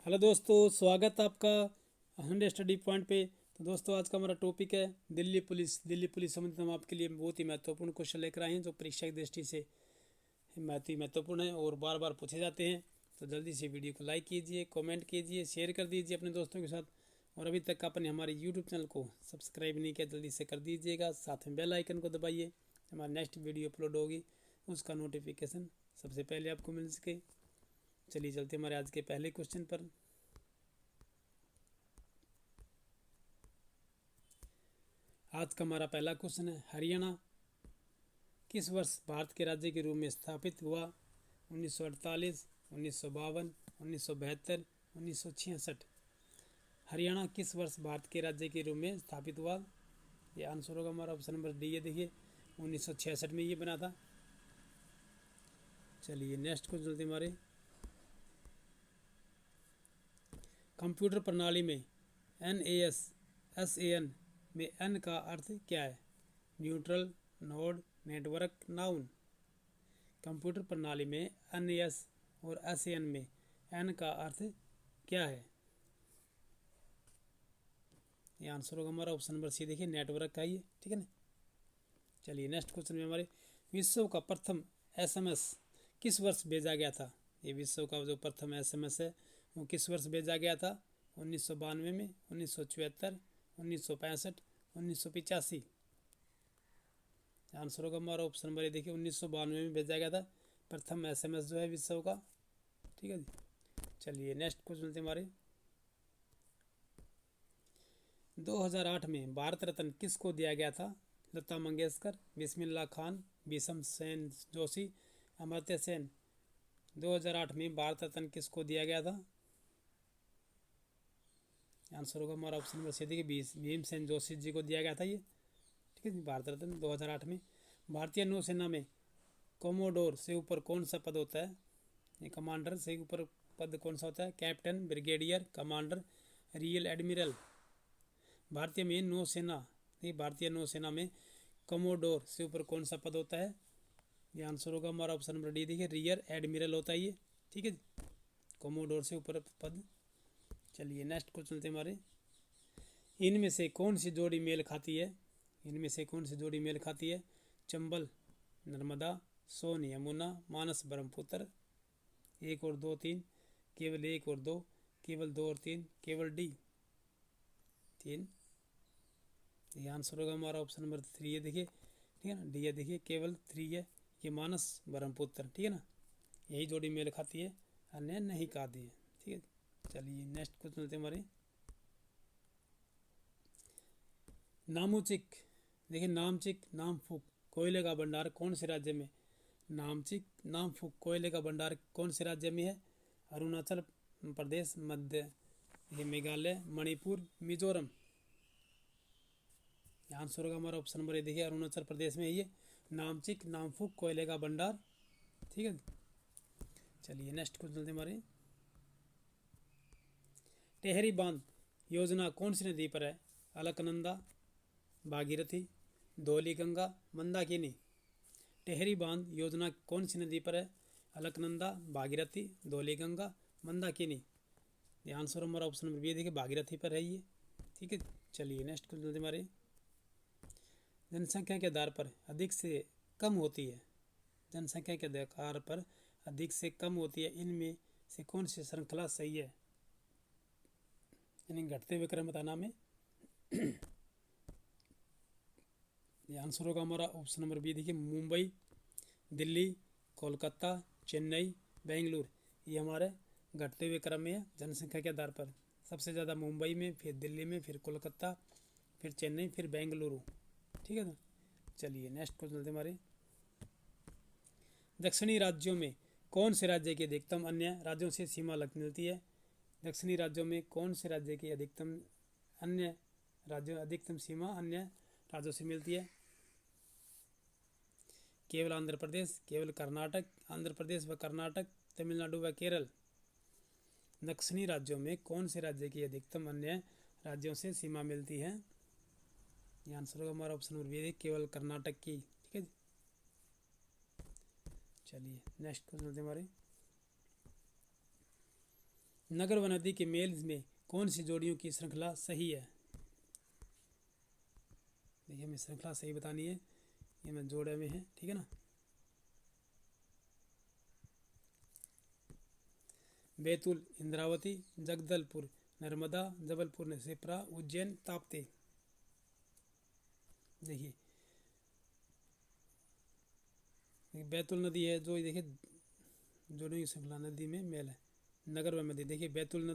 Hello दोस्तों, स्वागत है आपका 100 स्टडी पॉइंट पे। तो दोस्तों, आज का हमारा टॉपिक है दिल्ली पुलिस। दिल्ली पुलिस संबंधित हम आपके लिए बहुत ही महत्वपूर्ण क्वेश्चन लेकर आए हैं, जो परीक्षा की दृष्टि से महत्वपूर्ण है और बार बार पूछे जाते हैं। तो जल्दी से वीडियो को लाइक कीजिए, कमेंट कीजिए, शेयर कर दीजिए अपने दोस्तों के साथ। और अभी तक आपने हमारे यूट्यूब चैनल को सब्सक्राइब नहीं किया, जल्दी से कर दीजिएगा। साथ में बेल आइकन को दबाइए, हमारी नेक्स्ट वीडियो अपलोड होगी उसका नोटिफिकेशन सबसे पहले आपको मिल सके। चलिए चलते हमारे आज के पहले क्वेश्चन पर। आज का हमारा पहला क्वेश्चन है, हरियाणा किस वर्ष भारत के राज्य के रूप में स्थापित हुआ? 1948, 1952, 1972, 1966। हरियाणा किस वर्ष भारत के राज्य के रूप में स्थापित हुआ? ये आंसर होगा हमारा ऑप्शन नंबर डी। ये देखिए 1966 में ये बना था। चलिए नेक्स्ट क्वेश्चन चलते हमारे। कंप्यूटर प्रणाली में NAS/SAN में N का अर्थ क्या है? Neutral, node, network, noun. Computer प्रणाली में NAS और SAN में N का अर्थ क्या है? ये आंसर होगा हमारा ऑप्शन नंबर सी। देखिए नेटवर्क का ही, ठीक है ना। चलिए नेक्स्ट क्वेश्चन में हमारे, विश्व का प्रथम SMS किस वर्ष भेजा गया था? ये विश्व का जो प्रथम SMS है वो किस वर्ष भेजा गया था? 1992 में, 1974, 1965, 1985। आंसर होगा हमारा ऑप्शन नंबर ए। देखिए 1992 में भेजा गया था प्रथम SMS जो है विश्व का, ठीक है जी। चलिए नेक्स्ट क्वेश्चन चलते हमारे। 2008 में भारत रत्न किसको दिया गया था? लता मंगेशकर, बिस्मिल्लाह खान, भीषम सेन जोशी, अमर्त्य सेन। 2008 में भारत रत्न किसको दिया गया था? आंसर होगा हमारा ऑप्शन नंबर सी। देखिए भीमसेन जोशी जी को दिया गया था ये, ठीक है जी, भारत रत्न 2008 में। भारतीय नौसेना में कोमोडोर से ऊपर कौन सा पद होता है? ये कमांडर से ऊपर पद कौन सा होता है? Captain, brigadier, commander, real admiral. भारतीय नौसेना में कोमोडोर से ऊपर कौन सा पद होता है? ये आंसर होगा हमारा ऑप्शन नंबर डी। देखिए रियर एडमिरल होता है ये, ठीक है, कोमोडोर से ऊपर पद। चलिए नेक्स्ट क्वेश्चन चलते हमारे। इनमें से कौन सी जोड़ी मेल खाती है? इनमें से कौन सी जोड़ी मेल खाती है? चंबल नर्मदा, सोन यमुना, मानस ब्रह्मपुत्र। एक और दो तीन, केवल एक और दो, केवल दो और तीन, केवल डी तीन। ये आंसर होगा हमारा ऑप्शन नंबर 3 है। देखिए ठीक है ना, डी है। देखिए केवल 3 है, ये मानस ब्रह्मपुत्र, ठीक है ना, यही जोड़ी मेल खाती है, अन्य नहीं खाती है, ठीक है। चलिए नेक्स्ट क्वेश्चन चलते हमारे। नामुचिक, देखिए नामचिक नामफुक कोयले का भंडार कौन से राज्य में? नामचिक नामफुक कोयले का भंडार कौन से राज्य में है? अरुणाचल प्रदेश, मध्य ये मेघालय, मणिपुर, मिजोरम। आंसर होगा हमारा ऑप्शन नंबर ए। देखिए अरुणाचल प्रदेश में ये नामचिक नामफुक कोयले का भंडार, ठीक है। चलिए नेक्स्ट क्वेश्चन चलते हमारे। टेहरी बांध योजना कौन सी नदी पर है? अलकनंदा, भागीरथी, धौली गंगा, मंदाकिनी। टेहरी बांध योजना कौन सी नदी पर है? अलकनंदा, भागीरथी, धौली गंगा, मंदाकिनी। ये आंसर हमारा ऑप्शन नंबर बी। देखिए भागीरथी पर है ये, ठीक है। चलिए नेक्स्ट क्वेश्चन चलते हमारे। जनसंख्या के आधार पर अधिक से कम होती है, जनसंख्या के आधार पर अधिक से कम होती है, इनमें से कौन सी श्रृंखला सही है? यानी घटते हुए क्रम बताना में। ये आंसर होगा हमारा ऑप्शन नंबर बी। देखिए मुंबई, दिल्ली, कोलकाता, चेन्नई, बेंगलुरु, ये हमारे घटते हुए क्रम में है जनसंख्या के आधार पर। सबसे ज़्यादा मुंबई में, फिर दिल्ली में, फिर कोलकाता, फिर चेन्नई, फिर बेंगलुरु, ठीक है ना। चलिए नेक्स्ट क्वेश्चन चलते हमारे। दक्षिणी राज्यों में कौन से राज्य की अधिकतम अन्य राज्यों से सीमा लग मिलती है? दक्षिणी राज्यों में कौन से राज्य की अधिकतम सीमा अन्य राज्यों से मिलती है? केवल आंध्र प्रदेश, केवल कर्नाटक, आंध्र प्रदेश व कर्नाटक, तमिलनाडु व केरल। दक्षिणी राज्यों में कौन से राज्य की अधिकतम अन्य राज्यों से सीमा मिलती है? ये आंसर होगा हमारा ऑप्शन नंबर बी है, केवल कर्नाटक की, ठीक है। चलिए नेक्स्ट क्वेश्चन चलते हमारे। नगर व नदी के मेल में कौन सी जोड़ियों की श्रृंखला सही है? देखिए हमें श्रृंखला सही बतानी है, ये मैं जोड़े में है, ठीक है ना। बैतूल इंद्रावती, जगदलपुर नर्मदा, जबलपुर ने शिप्रा, उज्जैन ताप्ती। देखिए बैतूल नदी है जो, देखिए जोड़ों की श्रृंखला नदी में मेल है। नगर व नदी, देखिए बैतूल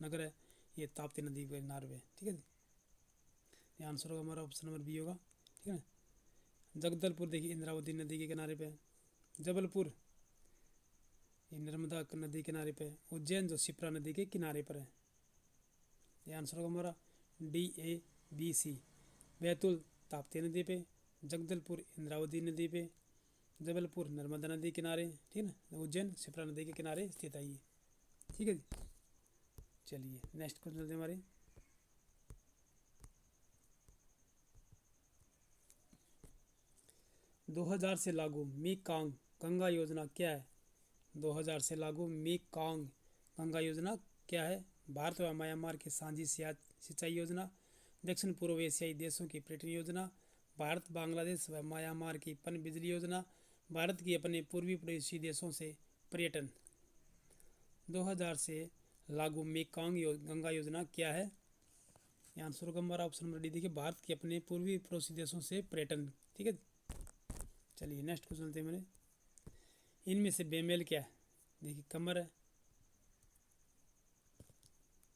नगर है, ये ताप्ती नदी के किनारे पे, ठीक है जी। ये आंसर होगा हमारा ऑप्शन नंबर बी होगा, ठीक है ना। जगदलपुर देखिए इंद्रावती नदी के किनारे पे, जबलपुर ये नर्मदा नदी के किनारे पे, उज्जैन जो शिप्रा नदी के किनारे पर है। ये आंसर होगा हमारा DABC। बैतूल ताप्ती नदी पे, जगदलपुर इंद्रावती नदी पे, जबलपुर नर्मदा नदी किनारे, ठीक है ना। उज्जैन शिप्रा नदी के किनारे स्थित है ये, ठीक है जी। चलिए नेक्स्ट क्वेश्चन चलते हमारे। दो 2000 से लागू मेकांग गंगा योजना क्या है? 2000 से लागू मेकांग गंगा योजना क्या है? भारत व म्यांमार की साझी सिंचाई योजना, दक्षिण पूर्व एशियाई देशों की पर्यटन योजना, भारत बांग्लादेश व म्यांमार की पन बिजली योजना, भारत की अपने पूर्वी पड़ोसी देशों से पर्यटन। 2000 से लागू मेकांग गंगा योजना क्या है? आंसर होगा हमारा ऑप्शन नंबर डी, देखिए भारत के अपने पूर्वी पड़ोसी देशों से पर्यटन, ठीक है। चलिए नेक्स्ट क्वेश्चन चलते हैं मेरे। इनमें से बेमेल क्या है? देखिए कमर है,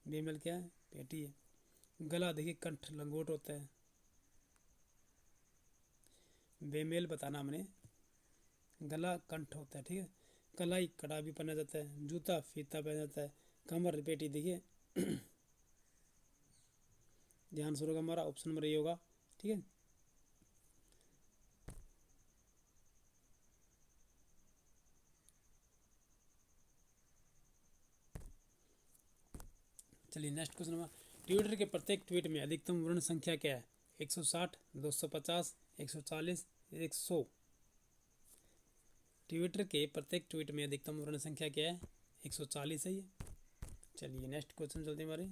बेमेल क्या है? पेटी है। गला देखिए कंठ लंगोट होता है, बेमेल बताना हमने, गला कंठ होता है, ठीक है। कलाई कड़ा भी पहना जाता है, जूता फीता पहना जाता है, कमर पेटी, देखिए ध्यान से होगा हमारा ऑप्शन नंबर ए होगा, ठीक है। चलिए नेक्स्ट क्वेश्चन हमारा, ट्विटर के प्रत्येक ट्वीट में अधिकतम वर्ण संख्या क्या है? 160, 250, 140, 100। ट्विटर के प्रत्येक ट्वीट में अधिकतम वर्ण संख्या क्या है? 140 है ये। चलिए नेक्स्ट क्वेश्चन चलते हैं हमारे।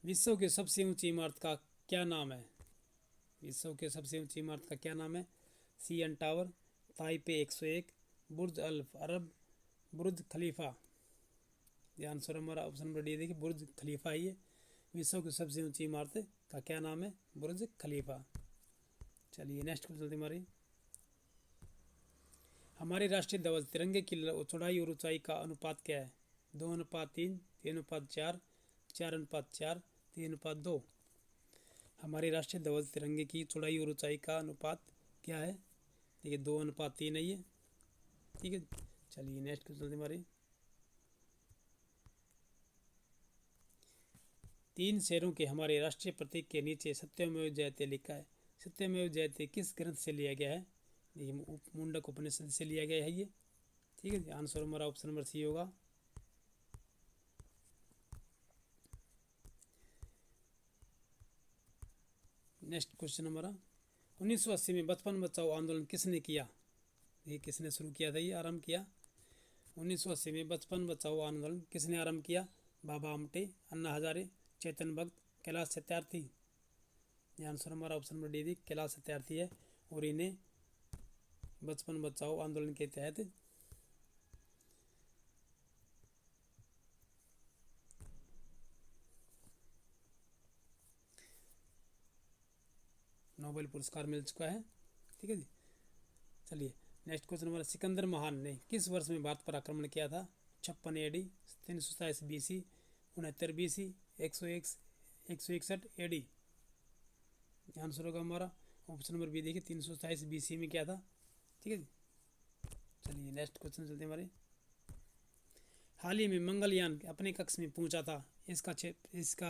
विश्व की सबसे ऊंची इमारत का क्या नाम है? विश्व के सबसे ऊंची इमारत का क्या नाम है? CN टावर, ताइपे 101, बुर्ज अल अरब, बुर्ज खलीफा। ये आंसर हमारा ऑप्शन नंबर डी, देखिए बुर्ज खलीफा ही है। विश्व की सबसे ऊंची इमारत का क्या नाम है? बुर्ज खलीफा। चलिए नेक्स्ट क्वेश्चन चलते हमारी। हमारे राष्ट्रीय ध्वज तिरंगे की चौड़ाई और ऊंचाई का अनुपात क्या है? 2:3, 3:4, 4:4, 3:2। हमारे राष्ट्रीय ध्वज तिरंगे की चौड़ाई और ऊंचाई का अनुपात क्या है? देखिए 2:3 है ये, ठीक है। चलिए नेक्स्ट क्वेश्चन हमारे। 3 शेरों के हमारे राष्ट्रीय प्रतीक के नीचे सत्यमेव जयते लिखा है। सत्यमेव जयते किस ग्रंथ से लिया गया है? देखिए मुंडक उपनिषद से लिया गया है ये, ठीक है। आंसर हमारा ऑप्शन नंबर सी होगा। नेक्स्ट क्वेश्चन हमारा, 1980 में बचपन बचाओ आंदोलन किसने किया? ये किसने शुरू किया था, ये आरंभ किया? 1980 में बचपन बचाओ आंदोलन किसने आरंभ किया? बाबा आमटे, अन्ना हजारे, चेतन भगत, कैलाश सत्यार्थी। ये आंसर हमारा option number D, Kailash Satyarthi है। और इन्हें बचपन बचाओ आंदोलन के तहत नोबेल पुरस्कार मिल चुका है, ठीक है जी। चलिए नेक्स्ट क्वेश्चन हमारा, सिकंदर महान ने किस वर्ष में भारत पर आक्रमण किया था? 56 AD, 327 BC, 69 BC, 161 AD। Answer होगा हमारा ऑप्शन नंबर बी, देखिए 327 BC में क्या था, ठीक है जी। चलिए नेक्स्ट क्वेश्चन चलते हैं हमारे। हाल ही में मंगलयान अपने कक्ष में पहुंचा था, इसका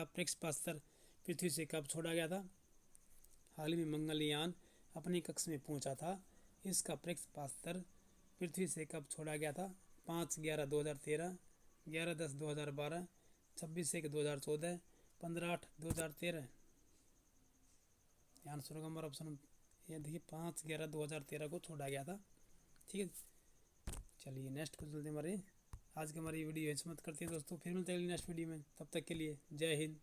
प्रक्षेपण स्तर पृथ्वी से कब छोड़ा गया था? हाल ही में मंगलयान अपने कक्ष में पहुंचा था, इसका प्रक्षेपण स्तर पृथ्वी से कब छोड़ा गया था? 5/11/2013, 11/10/2012, 26/1/2014, 15/8/2013। आंसर होगा हमारा ऑप्शन ये, देखिए 5/11/2013 को छोड़ा गया था, ठीक है। चलिए नेक्स्ट को चलते हमारे आज के हमारी वीडियो समाप्त करते हैं दोस्तों, फिर मिलते हैं नेक्स्ट वीडियो में, तब तक के लिए जय हिंद।